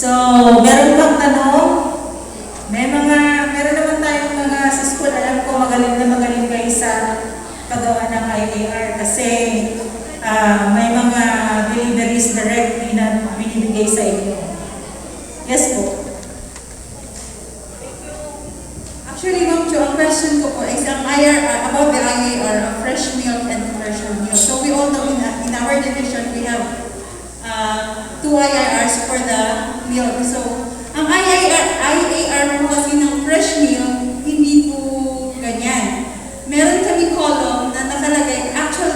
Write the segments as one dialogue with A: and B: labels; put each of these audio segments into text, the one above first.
A: So, meron bang tanong? Meron naman tayong mga sa school, alam ko magaling kayo sa paggawa ng IAR kasi may mga deliveries directly na binibigay sa inyo. Yes po.
B: Actually, Ma'am Jo, ang question ko po is ang IR, about the IAR, fresh milk and commercial milk. So we all know in our division, we have 2 IRRs for the milk. So ang IAR po kasi ng fresh milk, hindi po ganyan. Meron kami column na nakalagay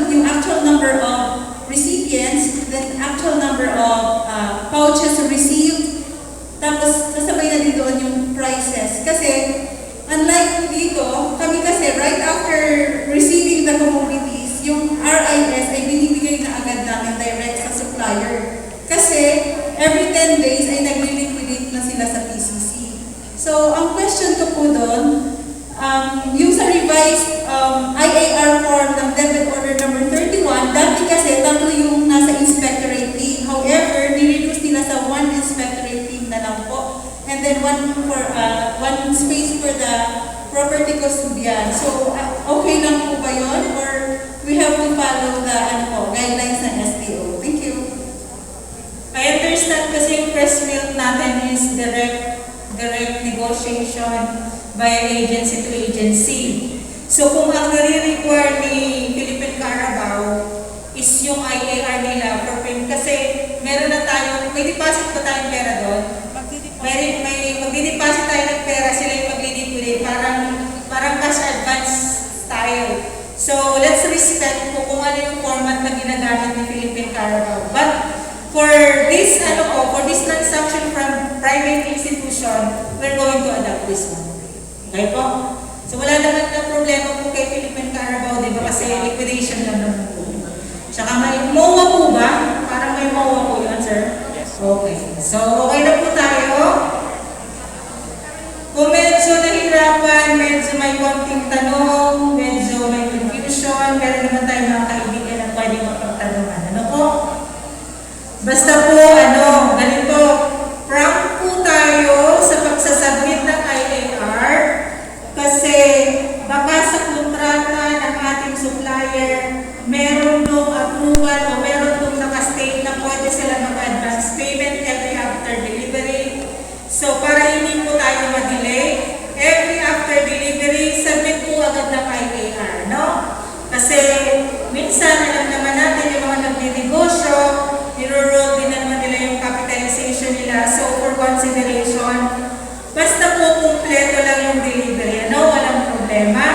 B: yung actual number of recipients, then actual number of pouches received, tapos kasabay na din doon yung prices. Kasi unlike dito, kami kasi right after receiving the commodities, yung RIS ay binibigay na agad namin direct sa supplier. Kasi every 10 days ay nagre-liquidate na sila sa PCC. So, ang question ko po doon, yung sa revised IAR form ng debit order number 31, dati kasi tatlo yung nasa inspectorate team. However, nireduce nila sa 1 inspectorate team na lang po. And then one space for the property custodian. So, okay lang po ba yun? Or we have to follow the guidelines ng STO? Thank you.
A: I understand kasi yung press milk natin is direct negotiation by agency to agency. So kung ang nare-require ni Philippine Carabao is yung IAR nila for payment, kasi meron na tayo, may deposit pa tayong pera doon. May magdi-deposit tayo ng pera, sila yung mag-liquidate, parang cash advance style. So let's respect kung ano yung format na ginagamit ni Philippine Carabao. But for this transaction from private institution, we're going to adopt this one. Okay po? So wala naman na problema po kay Philippine Carabao, di ba? Kasi liquidation lang naman po. Tsaka may MOA po ba? Parang may MOA po yun, sir? Yes. Okay. So okay na po tayo. Kung medyo nahirapan, medyo may konting tanong, medyo may confusion, meron naman tayong mga kaibigan na pwede magpagtanungan. Ano po? Basta po, ganito, frank po tayo sa pagsasubmit ng IAR kasi baka sa kontrata ng ating supplier, meron dong approval o meron dong nakastate na pwede sila mag-advance payment every after delivery. So, para hindi po tayo ma-delay, every after delivery, submit po agad ng IAR, no? Kasi minsan, alam naman natin yung mga nagninegosyo, niro-roll din naman nila yung capitalization nila. So, for consideration, basta po kumpleto lang yung delivery. Walang problema.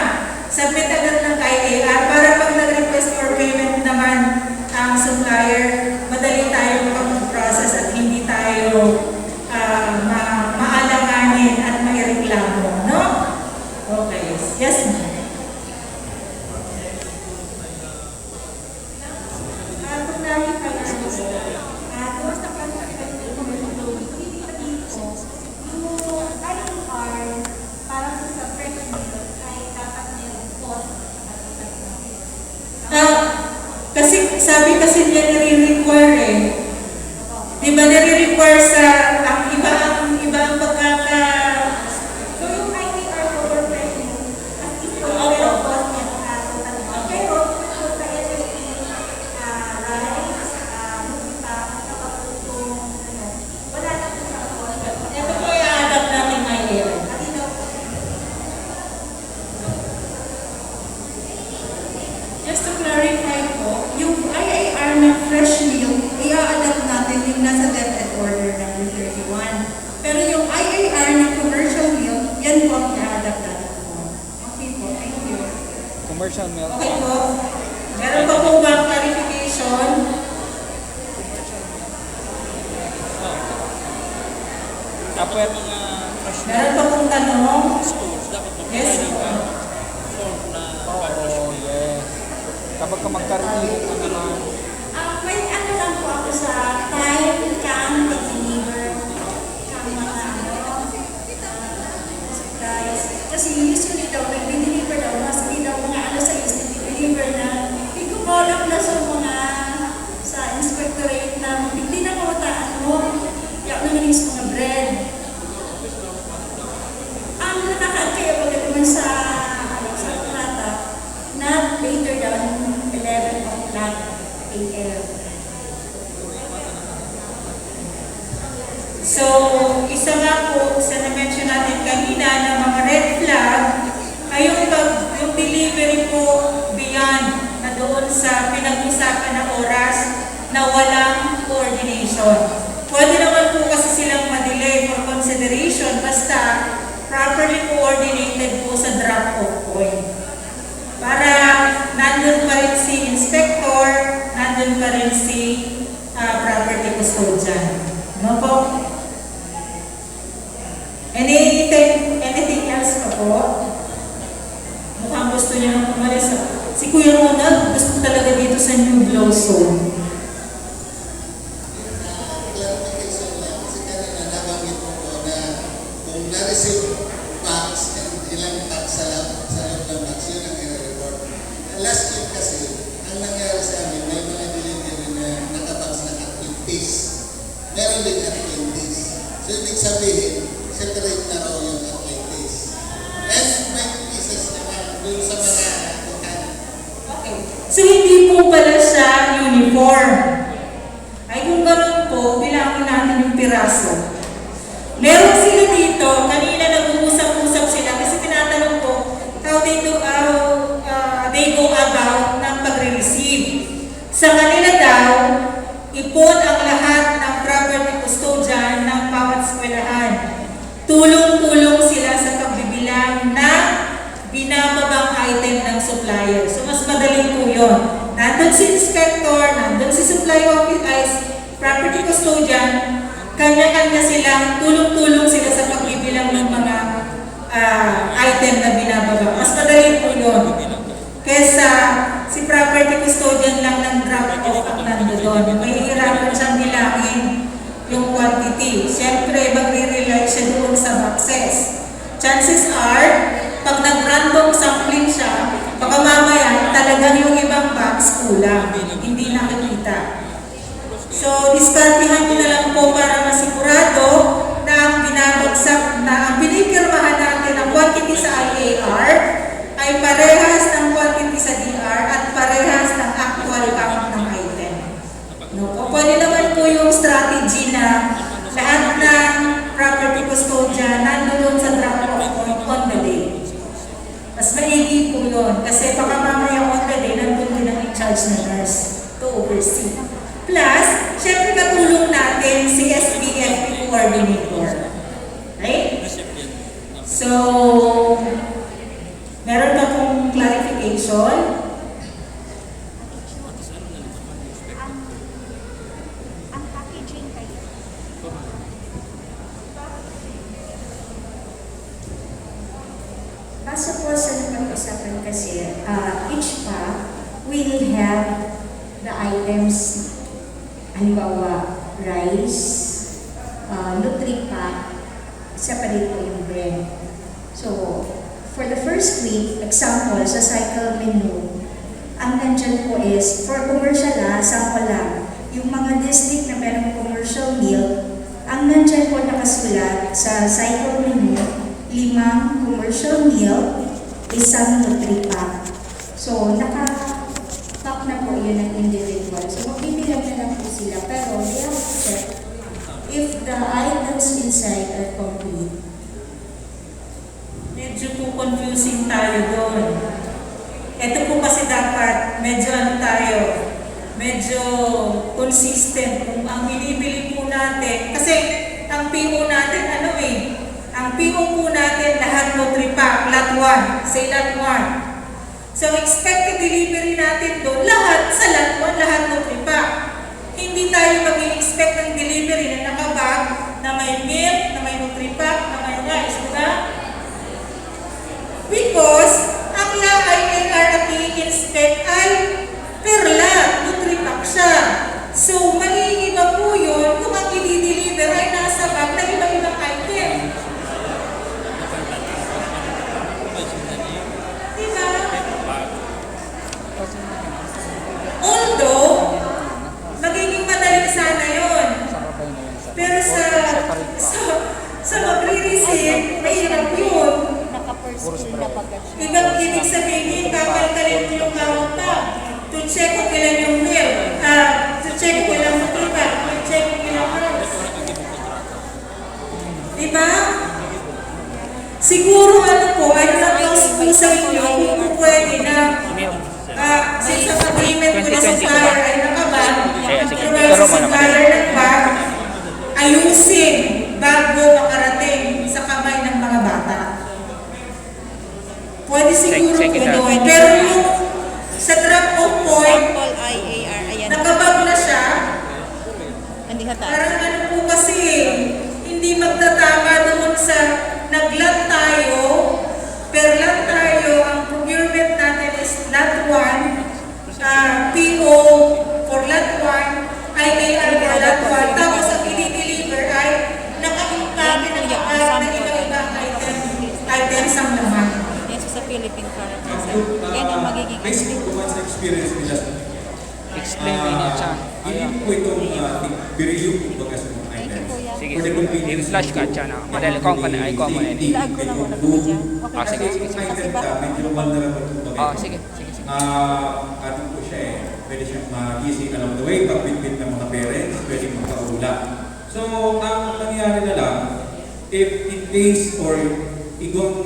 A: Submit agad ng IAR para pag nag-request for payment naman ang supplier, madali tayo mag-process at hindi tayo maalanganin at may reklamo. No? Okay. Yes, ma'am. Kasi sabi kasi niya nire-require Diba nire-require sa ang iba ang pagkaka.
B: So yung IAR for fresh milk, at least kung meron po pero sa SSP, rice, wala na po sa cost.
A: Ito po yung adapt natin IAR.
B: Just to clarify po, yung IAR ng fresh milk, i-adapt natin yung nasa debit order number 31. Pero yung IAR ng commercial milk, yan po ang i-adapt natin po. Okay po, thank you.
C: Commercial milk.
A: Okay po. Meron pa po bang clarification?
C: Dapat mga fresh
A: Meron pa pong tanong?
C: stores, dapat
A: Yes po.
C: form na publish mo. Yes. Kapag ka magkaroon ng mga
B: May lang po ako sa time, can, deliver, mga supplies. Kasi usually daw, nag-deliver daw, mas daw mga sa deliver na, i-call na sa mga sa inspectorate na hindi na mo yung nangyaring mga bread. Ang nakakakaya ko naman sa kontrata, not later than 11 o'clock a.m.
A: So, isa nga po sa na-mention natin kanina ng mga red flag ay yung delivery po beyond na doon sa pinag-usapan na oras na walang coordination. Pwede naman po kasi silang ma-delay for consideration basta properly coordinated po sa drop-off point. Para nandun pa rin si inspector, nandun pa rin si property custodian. No po? Anything else pa po? Mukhang gusto niya nang umalis. Si Kuya Ronald, gusto talaga dito sa New Blossom.
D: Clarification lang, kasi kanina nabanggit mo po na kung na-receive box and ilang box sa loob ng box, yun ang i-report. Last week kasi, ang nangyari sa amin, may mga delivery na nakabox na at 20 days. Meron din at 20 days. So, ibig sabihin, separate na raw yung at 20 days. And may pieces naman dun sa mga bukan.
A: Okay. So, hindi po pala siya uniform. Ay kung ganun po, bilangin natin yung piraso. Meron sila dito, kanina nag-uusap-usap sila kasi tinatanong ko how they go about ng pagre-receive. Sa kanila daw, ipon ang lahat ng property custodian ng bawat eskwelahan. Tulong-tulong sila sa pagbibilang ng binababang item ng supplier. So, mas madali po yun. Nandun si inspector, nandun si supply office, property custodian, kanya-kanya silang, tulong-tulong sila sa pagbibilang ng mga item na binababa. Mas madali po yun. Kesa si property custodian lang ng drop-off at nandoon. May hihirapan siyang bilangin yung quantity. Siyempre, magre-rely siya doon sa boxes. Chances are, pag nag-random sampling siya, baka mamaya talagang yung ibang box kulang, hindi nakikita. So, diskartihan ko na lang po para masigurado na ang binabagsak na ang pinipirmahan natin ng quantity sa IAR ay parehas ng quantity sa DR at parehas ng actual count ng item. No? O pwede naman po yung strategy na lahat ng property custodian nandun sa drop-off point on the day. Mas maigi po yun kasi baka mamaya on the day nandun din ang in-charge na nurse to oversee. Plus, syempre katulong natin si SBFP coordinator. Right? So, meron pa pong clarification?
E: Ang packaging kayo. Base po sa napag-usapan kasi, each pack will have the items, halimbawa, rice, Nutri-Pack, separate po yung bread. So, for the first week, example, sa cycle menu, ang nandyan po is, for commercial sample lang, yung mga district na merong commercial meal, ang nandyan po nakasulat sa cycle menu, 5 commercial meal, 1 Nutri-Pack. So, naka-pack na po yun ang individual. So, magbibilang na lang po sila, pero they have to check if the items inside are complete.
A: Medyo po confusing tayo doon. Ito po kasi dapat medyo medyo consistent kung ang binibili po natin. Kasi ang PO natin ang PO po natin lahat Nutri-Pack, lot 1, say lot 1. So expected delivery natin doon, lahat sa lot 1, lahat Nutri-Pack. Hindi tayo mag-i-expect ng delivery na nakabag, na may milk, na may Nutri-Pack, na may rice, diba? Because, ang INR na i-inspect ay per lot, Nutri-Pack siya. So, mag-iiba po yun kung ang i-deliver ay nasa bag na iba-ibang item. Diba? Although, magiging madali sana yun. Pero sa Diba? Siguro ano po, ano na po sa inyo, kung pwede na since ang agreement ko na supplier ay nakabag, pero sa supplier ng bag, ayusin bago makarating sa kamay ng mga bata. Pwede siguro po doon. Pero yung sa drop-off point,
B: Sample IAR, ayan.
A: nakabag na siya,
B: Hindi hata.
A: parang ano po kasi, hindi magtatama doon sa nag-lot tayo, per lot tayo, ang procurement natin is lot 1, PO for lot 1, IAR for lot 1, tapos ang i-deliver ay naka-impact ng iba-ibang items ang laman.
B: Yes, sa Philippine characters. Yan ang magiging
F: Basically, kung sa experience nila,
C: Explain mo niya siya.
F: hindi po itong biriyong kumbaga sa mga items.
C: Sige,
F: For the convenience
C: i-flash ka siya na. Madali ko ka na, ay ko mo na ini.
B: Ilag ko lang muna po dyan. Okay.
C: Sige, sige,
F: Kasi
C: sige.
F: yung item ka, medyo vulnerable kumbaga.
C: Sige, sige, sige.
F: Atin po siya eh. Pwede siyang mag-easy along the way, pagbitbit ng mga parents, pwede magkaula. So, ang nangyari na lang, if in case or igong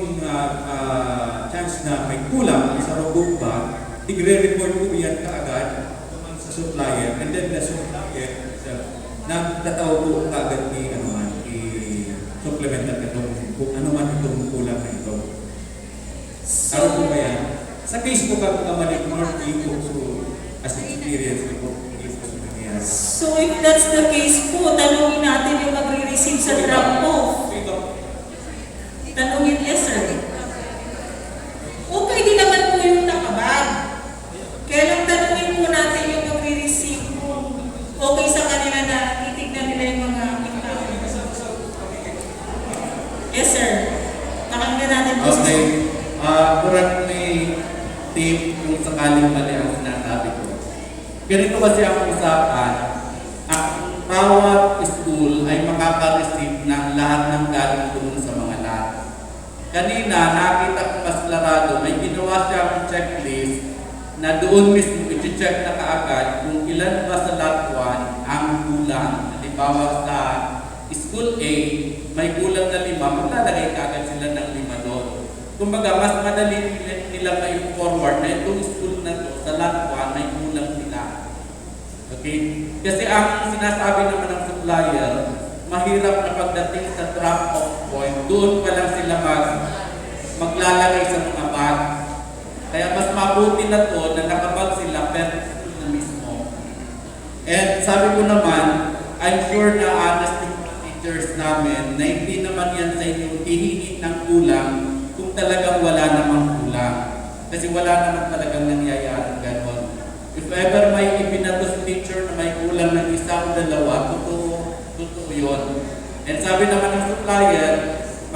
F: chance na may kulang sa robot bag, igre-report po yan kaagad sa supplier, and then the supplier nagtatawag po kaagad ni i-supplemental itong kung ano man itong kulang na ito. Ano po ba yan? Sa case po pagkakamali North Eco, so as experience ko po, ito sa nangyayari.
A: So if that's the case po, tanungin natin yung magre-receive sa drop-off. Tanungin, yes sir. Okay din naman po yung nakabag. Kaya lang tanungin po natin yung magre-receive kung okay sa kanila na titignan nila yung mga yes sir. Pakinggan natin po sa
G: Okay. Currently, team, kung sakaling mali ang sinasabi ko. Ganito kasi ang usapan, ang bawat school ay makaka-receive ng lahat ng galing doon sa mga lot. Kanina, nakita ko mas larado, may ginawa siyang checklist na doon mismo i-check na kaagad kung ilan ba sa lot 1 ang kulang. Halimbawa sa school A, may kulang na 5, maglalagay kaagad sila ng 5 doon. Kumbaga, mas madali nila ma-forward na itong school na to sa lot 1 may kulang sila. Okay? Kasi ang sinasabi naman ng supplier, mahirap na pagdating sa drop-off point, doon pa lang sila maglalagay sa mga bag. Kaya mas mabuti na to na nakabag sila per school na mismo. And sabi ko naman, I'm sure na honest yung teachers namin na hindi naman yan sa inyo hihingi ng kulang kung talagang wala namang kulang. Kasi wala naman talagang nangyayari ganon. If ever may ipinatos teacher na may kulang ng isa o dalawa, totoo yun. And sabi naman ng supplier,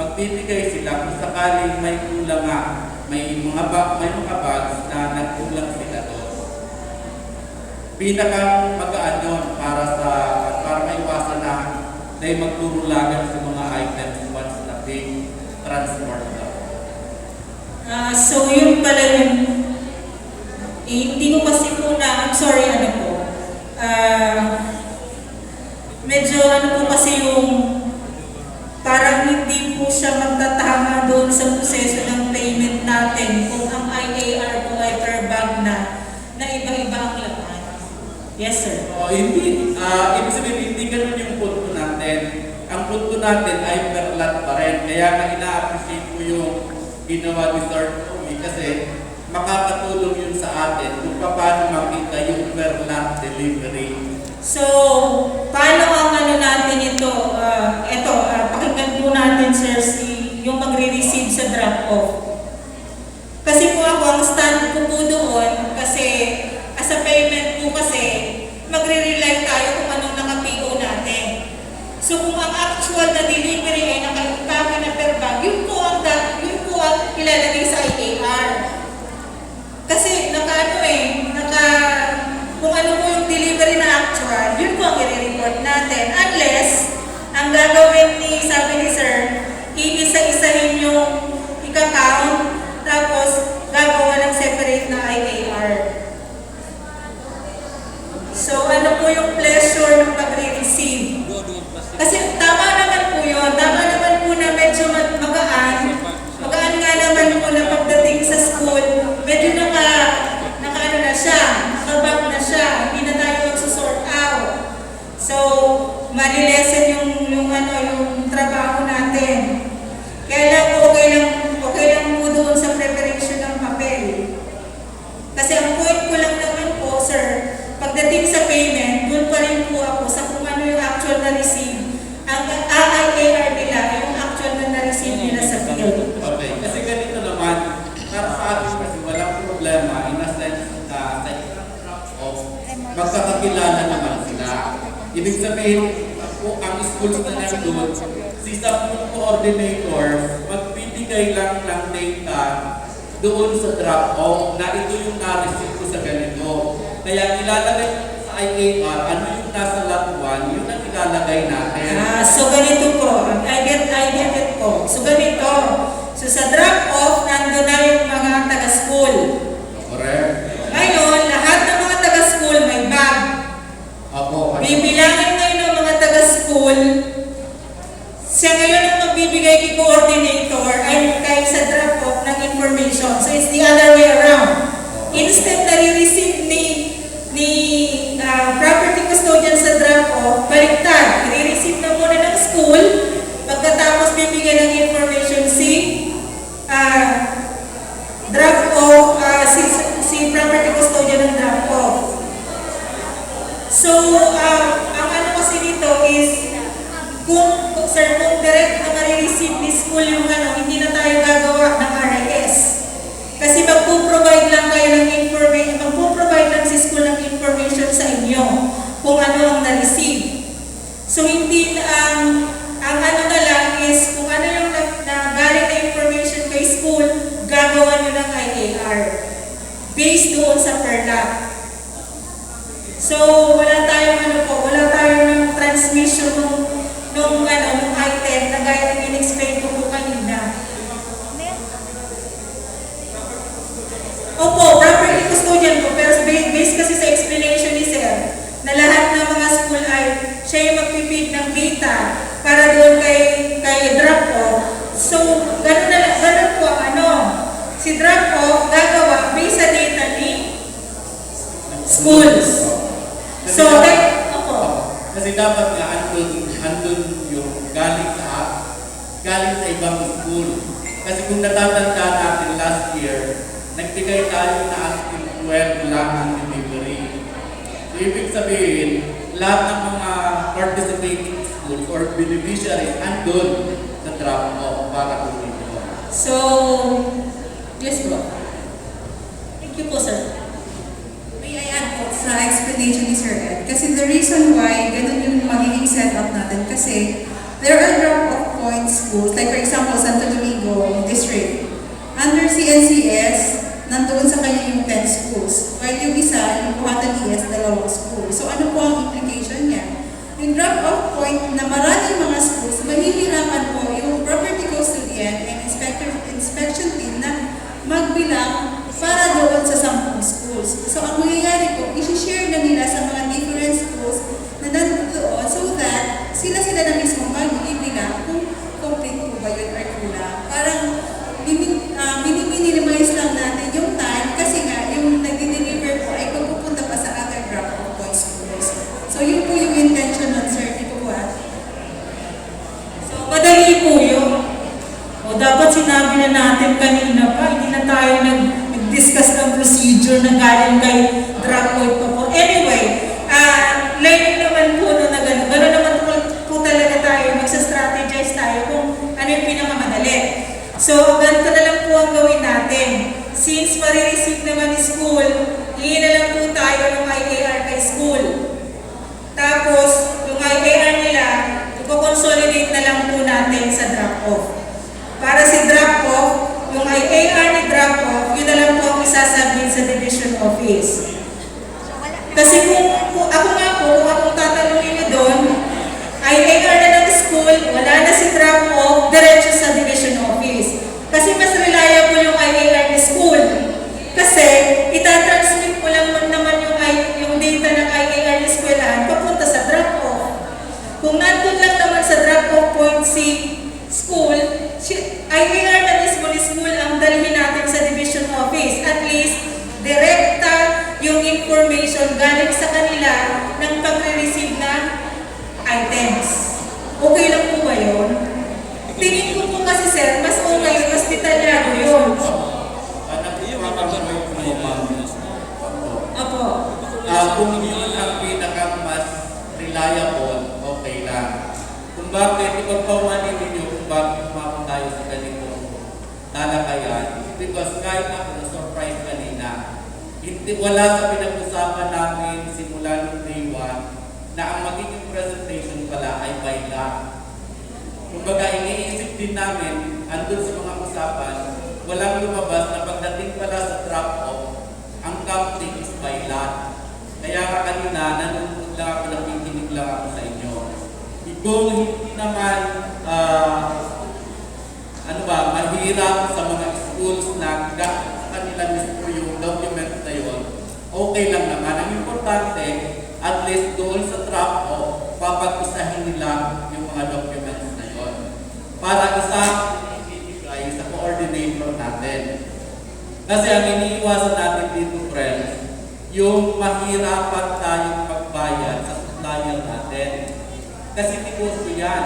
G: magbibigay sila kung sakaling may kulang nga, may mga bags na nagkulang sila doon. Pinakang magaan yun para maiwasan na magturulagan sa mga items once na being transported.
A: so yun pala yun. Hindi ko kasi po na, I'm sorry, ano po. Medyo ano po kasi yung parang hindi po siya magtatama doon sa proseso ng payment natin kung ang IAR po ay per bag na iba-iba ang laman. Yes, sir.
G: Hindi. Ibig sabihin, hindi ganun yung punto natin. Ang punto natin ay per lot pa rin. Kaya nga ina-appreciate ko yung ginawa ni Sir Tommy kasi makakatulong yun sa atin kung paano makita yung per lot delivery.
A: So, paano ang ano natin ito? Pakinggan po natin, sir, yung magre-receive sa drop-off. Kasi po ako, ang stand ko po doon, kasi as a payment po kasi, magre-rely tayo kung anong naka-PO natin. So, kung ang actual na delivery ay naka-impake na per bag, yun po ang ilalagay sa IAR. Kasi kung ano po yung delivery na actual, yun po ang i-report natin. Unless, ang gagawin sabi ni sir, iisa-isahin yung ika-count, tapos gagawa ng separate na IAR. So, ano po yung pleasure ng pag-receive? Kasi tama naman po yun. Tama naman medyo ano na siya, nakabag na siya, hindi na tayo magsusort out. So, malilesen yung trabaho natin. Kaya lang okay lang po doon sa preparation ng papel. Kasi ang point ko lang naman po, sir, pagdating sa payment, doon pa rin po ako sa kung ano yung actual na receive. Ang IAR nila, yung actual na na-receive nila sa field.
G: Okay, kasi ganito naman, para sa atin kasi walang problema in a sense na magkakakilala naman sila. Ibig sabihin, kung ang schools na nandun, si subgroup coordinator, magbibigay lang ng data doon sa drop-off na ito yung na-receive ko sa ganito. Kaya ilalagay sa IAR, ano yung nasa lot 1, yun ang ilalagay natin.
A: So ganito po, I get it po. So ganito, so sa drop-off, nandun na yung mga taga-school.
G: Correct?
A: Ngayon, lahat ng mga taga-school may bag.
G: Opo.
A: Bibilangin ngayon ng mga taga-school, siya ngayon ang magbibigay kay coordinator ay kay sa drop-off ng information. So it's the other way around. Instead na re-receive ni property custodian sa drop-off, baliktad. I-receive na muna ng school, pagkatapos bibigyan ng information si drop-off, si property custodian ng drop-off. So, ang ano kasi dito is, kung direct na marireceive ni school yung hindi na tayo gagawa ng RIS. Kasi magpo-provide lang kayo ng information, magpo-provide lang si school ng information sa inyo kung ano ang na-receive. So, hindi na ang ano na lang is, kung ano yung galing na information kay school, gagawa nyo ng IAR based doon sa per lot. So, wala tayong transmission nung item na gaya ng in-explain ko po kanina. Opo, property custodian po, pero based kasi sa explanation ni Sir, na lahat ng mga school ay siya yung magpipid ng data para doon kay drop-off. So, ganun po si drop-off gagawa based sa data ni schools. So,
G: kasi dapat nga andun yung galing sa ibang school. Kasi kung natatanda natin last year, nagbigay tayo na until 12 lang ang delivery. So, ibig sabihin, lahat ng mga participating schools or beneficiaries andun sa drop-off para dito.
A: So, yes po. Thank you po, sir.
B: May I add po sa explanation ni Sir Ed? Kasi the reason why ganun yung magiging setup natin kasi there are drop-off point schools, like for example, Santo Domingo District. Under CNCS, nandoon sa kanya yung 10 schools. While yung isa, yung Buhatan ES, 2 schools. So ano po ang implication niya? Yung drop-off point na maraming mga schools, mahihirapan po yung property custodian and inspection team na magbilang para doon sa 10 schools. So ang mangyayari po, isi-share na nila sa mga different schools na nandoon so that sila na mismo mag-ibilang kung complete po ba yun or kulang. Parang minimize lang natin yung time kasi nga yung nag-deliver po ay pagpupunta pa sa other drop-off point schools. So yun po yung intention ng sir, di po ba?
A: So, madali po yun. O dapat sinabi na natin kanina pa, hindi na tayo nag-discuss ng procedure na galing kay drop-off pa po. Anyway, learning naman po na gano'n. Gano'n naman po talaga tayo, magsa-strategize tayo kung ano yung pinakamadali. So, ganito na lang po ang gawin natin. Since marireceive naman ni school, hingi na lang po tayo ng IAR kay school. Tapos, yung IAR nila, i-consolidate na lang po natin sa drop-off. Para si drop-off, yung IAR ni drop-off, yun na lang po ang isasabit sa division office. Kasi kung akong tatanungin nyo doon, IAR na ng school, wala na si drop-off, diretso sa division office. Kasi mas reliable yung IAR ni school. Kasi itatransmit mo lang naman yung data ng IAR ni eskwelahan papunta sa drop-off. Kung nandun lang naman sa drop-off point si school, IAR na mismo ni school ang dalhin natin sa division office. At least,
G: because kahit ako na-surprise kanina, wala sa pinag-usapan namin simula ng day 1 na ang magiging presentation pala ay by lot. Kumbaga, iniisip din namin, andun sa mga usapan, walang lumabas na pagdating pala sa drop-off, ang counting is by lot. Kaya kanina, nanonood lang ako, nakikinig lang ako sa inyo. Kung hindi naman, mahirap sa mga schools na kanila mismo yung documents na yun, okay lang naman. Ang importante, at least doon sa drop-off, papag-isahin nila yung mga documents na yun. Para isa ibigay sa coordinator natin. Kasi ang iniiwasan natin dito, friends, yung mahirapan tayong magbayad sa supplier natin. Kasi negosyo yan.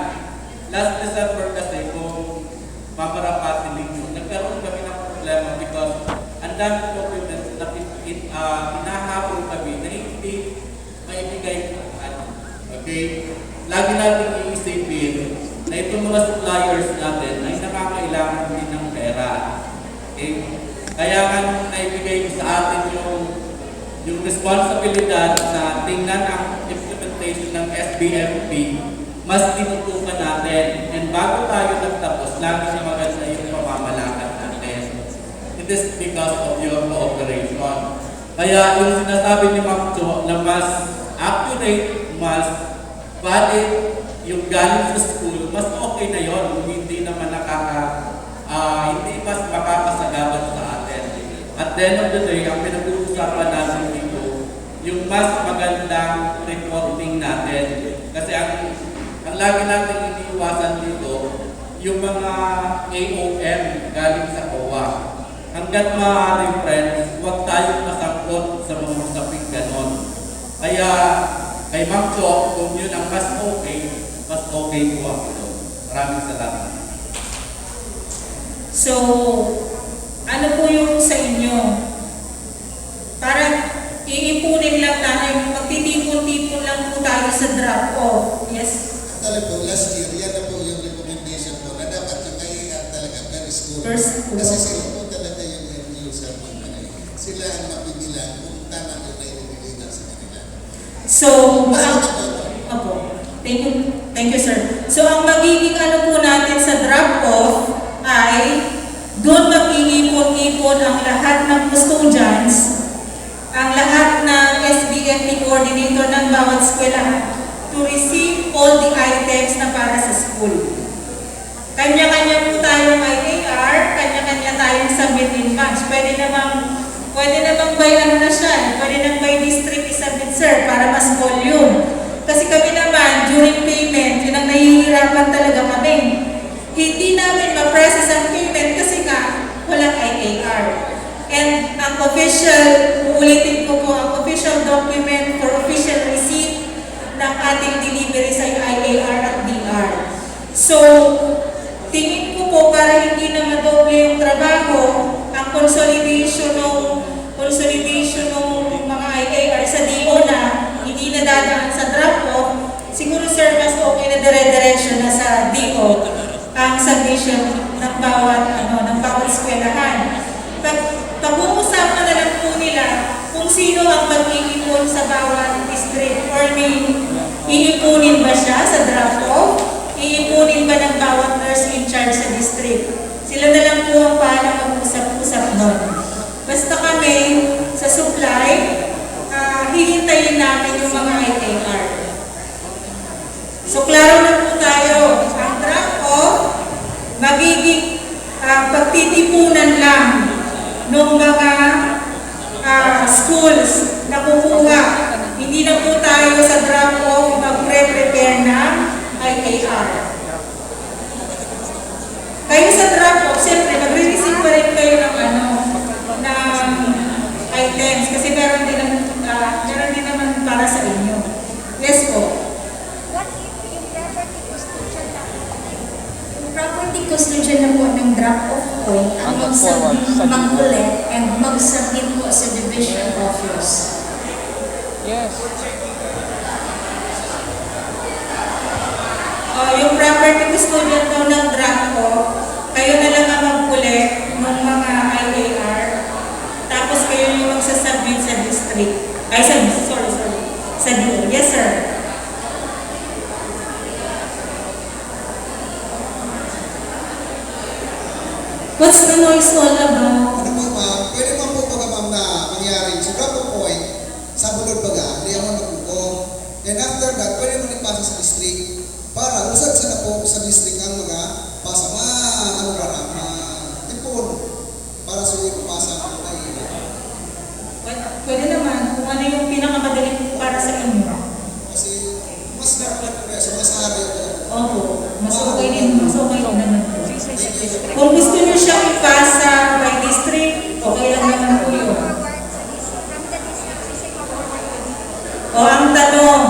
G: Last December kasi, kung mamarapatiling yun, nagkaroon kami ng problema because ang dami documents na pinahabol kami na hindi maibigay ng okay? Lagi natin iisipin na itong mga suppliers natin ay nakakailangan din ng pera. Okay? Kaya nga naibigay sa atin yung responsibilidad na tingnan ang implementation ng SBMP, mas tinutukan natin. And bago tayo nagtapos, lagi na maganda yung pamamalakad natin. It is because of your cooperation. Kaya yung sinasabi ni Ma'am Jo na mas accurate, mas valid yung galing sa school, mas okay na yon. Hindi naman hindi mas makakasagabal sa atin. At the end of the day, ang pinag-uusapan natin dito, yung mas magandang reporting natin. Kasi ang lagi natin iniiwasan dito, yung mga AOM galing sa COA. Hanggat maaari, friends, huwag tayong masangkot sa mga usaping ganon. Kaya, kay Ma'am Jo, kung yun ang mas okay po ako. Maraming salamat.
A: So, ano po yung sa inyo? Parang iipunin lang natin, magtitipon-tipon lang po tayo sa drop-off. Yes?
D: Actually po, last year, yan na po yung recommendation po na dapat yung IAR talaga per school.
A: Per school.
D: Kasi sila po talaga yung end user po. Sila ang mapigilan kung tama yung na sa kanila.
A: So, Opo. Thank you, sir. So, ang magiging ano po natin sa drop-off ay doon mag-iipon-ipon ang lahat ng custodians, ang lahat ng SBMP coordinator ng bawat eskwelahan to receive all the items na para sa school. Kanya-kanya po tayong IAR, kanya-kanya tayong submitting batch. Pwede namang by ano na siya, pwede nang by district isubmit, sir, para mas volume. Kasi kami naman, during payment, yun ang nahihirapan talaga kami. Hindi namin ma-process ang payment kasi nga walang IAR. And ang official, uulitin ko po, ang official document for official receipt ng ating delivery sa IAR at DR. So, tingin ko po para hindi na madoble yung trabaho, ang consolidation ng mga IAR sa DO na hindi na dadaan sa drop-off, siguro sir, mas okay na dire-diretso na sa DO ang submission ng bawat eskwelahan. Pag-uusapan na lang po nila kung sino ang mag-iipon sa bawat district or iipunin ba siya sa drop-off, iipunin ba ng bawat nurse in charge sa district. Sila na lang po ang paano mag-usap-usap nun. Basta kami sa supply, hihintayin namin yung mga IAR. So, klaro na po tayo. Ang drop-off, magiging pagtitipunan lang ng mga schools na kukuha. Hindi na po tayo sa drop-off mag-prepare ng IAR. Kayo sa drop-off, siyempre, magre-receive pa rin kayo ng ng items kasi meron din naman para sa inyo. Yes po.
E: What if yung property custodian na? Yung property custodian na po ng drop-off po ang mag-collect and mag-submit po sa division office.
C: Yes.
A: Yung property custodian daw ng drop-off, kayo na lang ang mag-collect ng mga district. Ay, sorry. Sa DO. Yes, sir. What's the noise all about?
D: Ano mo, ma'am, pwede man po baga ma'am na mangyari, so drop the point, sa bulod baga, hindi ako nagbuko. Then after that, pwede mo ipasa sa district para usag sa na po sa district ang mga pasa, ano ba na, tipon, para sa iyo pasa ang mga
A: Pwede naman kung ano yung pinakamadali para sa inyo.
D: kasi mas nakapagpapaya sa mga sabi ko.
A: Opo, mas okay din naman po. Kung gusto niyo siya ipasa by district, okay lang naman po yun. O ang tanong,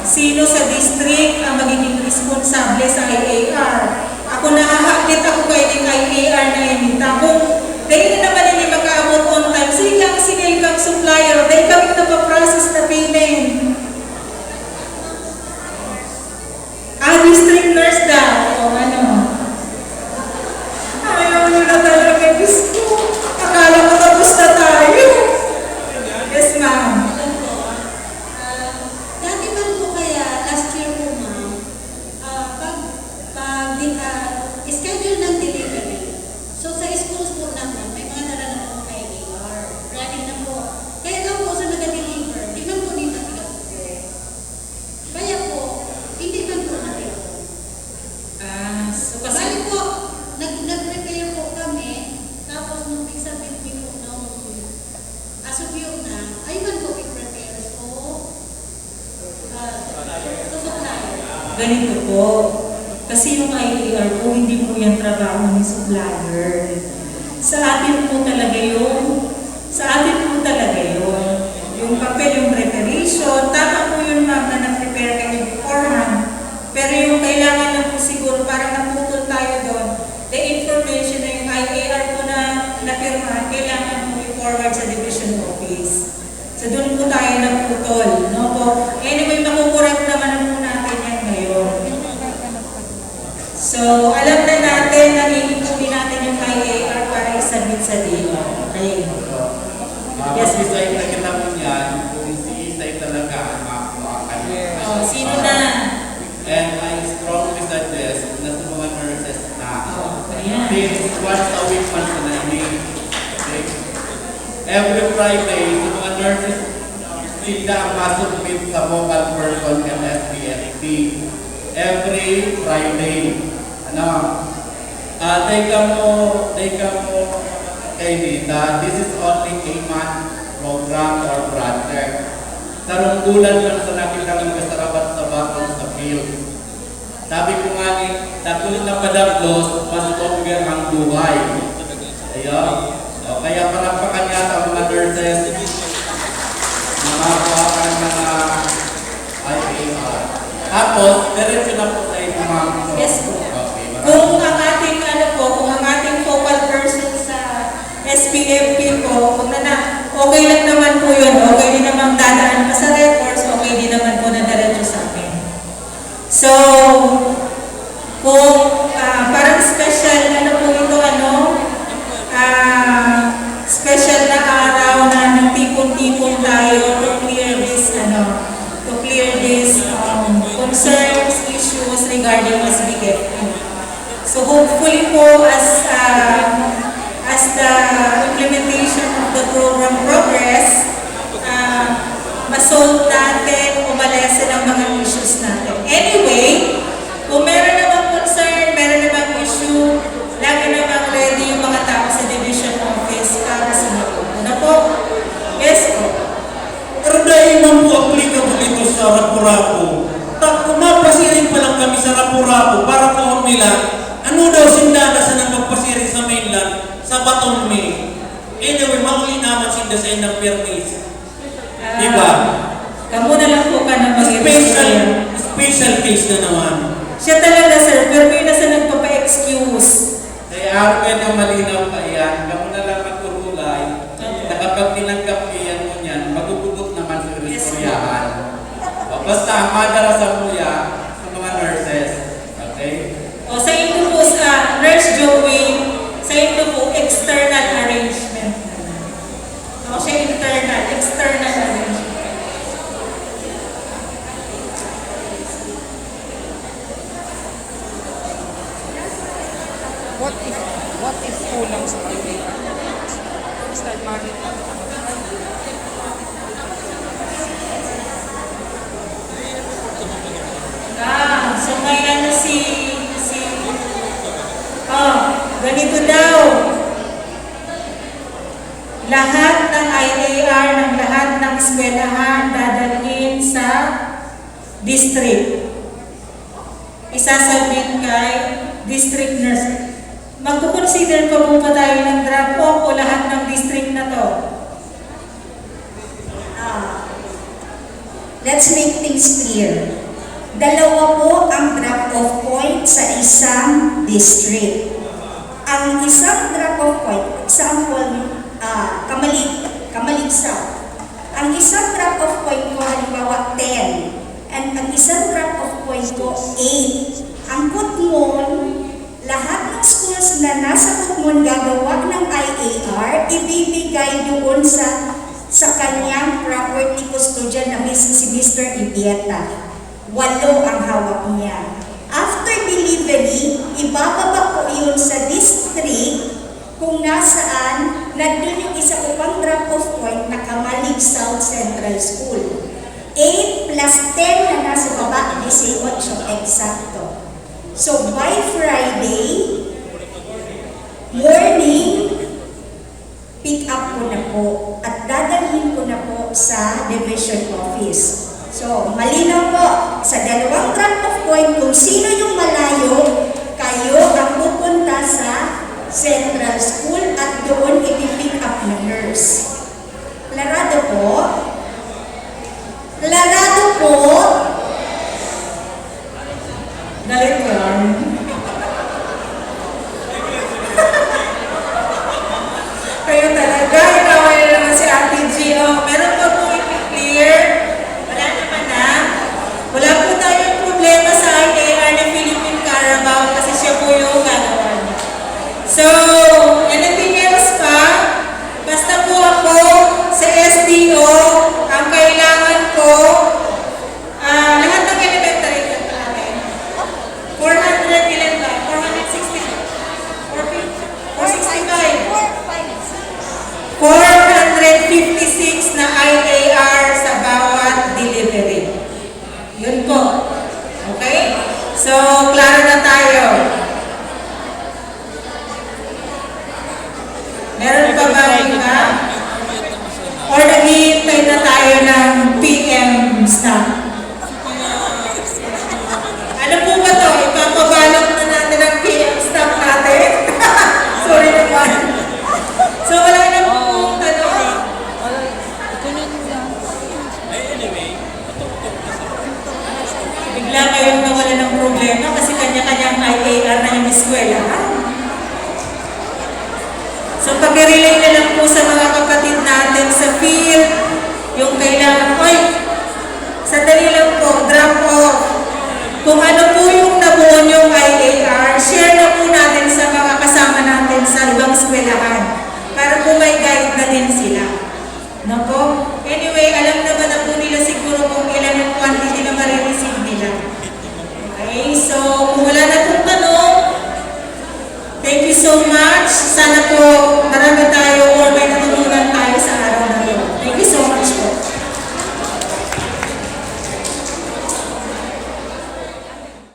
A: sino sa district ang magiging responsable sa IAR? Ako nakahakit ako pwedeng IAR na imita. Kung dahil na naman hindi makaabot on time, sige kang supplier, dahil kami napaprocess na payment. District nurse daw, o ano. Ayaw nyo na talaga, Diyos ko. Akala ko tapos na tayo. Yes, ma'am.
B: Dati man po kaya, last year po ma'am, schedule ng delivery. So sa schools po naman, may mga dala na po kay AR. Ready na po. Kaya lang po sa nag-deliver, di man po dito pinag-deliver. Kaya po, hindi man po natin.
A: So kasi,
B: Bali po, nag-prepare po kami, tapos nung pig-submit po nung asubyo na, ay man po i-prepare. So, supply.
A: ganito po. Kasi yung IAR po, hindi po yan trabaho ng supplier. Sa atin po talaga yun. Yung papel, yung preparation, tama po yun ma'am na na-prepare kayo beforehand. Pero yung kailangan lang po siguro, parang naputol tayo doon, the information na yung IAR po na napirma, kailangan po i-forward sa division office. So doon po tayo naputol. No po? Anyway, makukurek naman po natin yan ngayon. So, alam na natin na iipunin natin yung IAR para isubmit sa DO. Okay.
G: Yes, isay na kita mo yan, kung si Isay talaga ang makakuha kayo.
A: Oh, sino na?
G: And I strongly suggest na sa mga nurses na
A: Ayan.
G: please, once a week man sa naimig. Okay? Every Friday, sa mga nurses, sila ang masubmit sa vocal person and SPSP. Every Friday. Take mo kay Nita, this is only a month program or project. Tarunggulan lang sa nakita ng kasarapat sa bakong sa field. Sabi ko nga ni, tatulad ng padaglos, mas longer ang buhay. Ayun. Kaya parapakan yata ang mga nurses, makakuha ka ng mga IAR. Tapos, diretso na po sa inyo ma'am.
A: Yes po.
G: Okay,
A: Kung ang ating focal person sa SPFP po, okay lang naman po yun. Okay din naman dadaan pa sa records, okay din naman po na diretso sa akin. So, kung parang special, special na araw na nagtipon-tipon tayo to clear this concerns, issues regarding SPFP. So hopefully po as the implementation of the program progress, masolve natin o malesen ang mga issues natin. Anyway, kung meron namang concern, meron namang issue, lagi namang ready yung mga tao sa division office para sumagot. Ano po? Yes po.
F: Pero dahil man po applicable ito sa Rapu-Rapu, kumapasirin pa lang kami sa Rapu-Rapu para po nila, ano daw sindana sa nang magpasirin sa mainland sa Batong May. Anyway, mauli naman sinda sa indang permis. Diba?
A: Kamu na lang po ka na
F: Special case na naman.
A: Siya talaga sir, pero may nasa nagpapa-excuse.
G: Kaya Arben ang malinaw pa yan, kamu na lang magturulay, na kapag tinanggap iyan mo niyan, magugugot naman sa restoryahan. Basta madara sa muya sa mga nurses. Okay?
A: O sa ito po sa Nurse Joey, sa ito po external arrangement. O siya external arrangement.
C: what if kulang sa kanila? Start market.
A: So may ano ganito daw. Lahat ng IAR ng lahat ng eskwelahan dadalhin sa district. Isasubmit kay district nurse. Magkukonsider pa po ba tayo ng drop-off o lahat ng district na to?
E: Let's make things clear. Dalawa po ang drop-off point sa isang district. Ang isang drop-off point, example, Kamalig South. Ang isang drop-off point ko halimbawa 10, and ang isang drop-off point ko 8. Ang Kutmon, lahat ng schools na nasa Kutmon gagawa ng IAR, ibibigay doon sa kanyang property custodian na si Mr. Ibieta. 8 ang hawak niya. After delivery, ibababa ko yun sa district kung nasaan nandun yung isa ko pang drop-off point na Kamalig South Central School. 8 plus 10 na nasa baba, 18 eksakto. So by Friday morning, pick up ko na po at dadalhin ko na po sa division office. So, malinaw po, sa dalawang drop-off point, kung sino yung malayo, kayo ang pupunta sa Central School at doon ipipick up ng nurse. Klarado po? Klarado po?
A: Galit ko lang. Kayo talaga, inaway na naman si Ate Gio. Meron pa po i-clear? Wala naman na. Wala po tayong problema sa IAR ng Philippine Carabao kasi siya po yung gagawa niya. So, anything else pa? Basta po ako sa SDO, ang kailangan ko, lahat ng elementary natin, 400 ilan ba? 460? 465? 456 na IAR sa bawat delivery. Yun po. Okay? So, klaro na tayo. Meron pa ba iba? Or naghihintay na tayo ng PM staff? Ano po ba to? Ipapabalot na natin ang PM staff natin? Sorry naman. So, wala na po tanong. Bigla kayong nawala ng problema kasi kanya-kanyang IAR na yung eskwela. So, pag-relay na lang po sa mga kapatid natin sa field, yung kailangan, sandali lang po, drop off. Kung ano po yung nabuo yung IAR, share na po natin sa mga kasama natin sa ibang eskwelahan para po may guide na din sila. No po? Anyway, alam naman na po nila siguro kung ilan yung quantity na marireceive nila. Okay, so kung wala na pong tanong, thank you so much. Sana po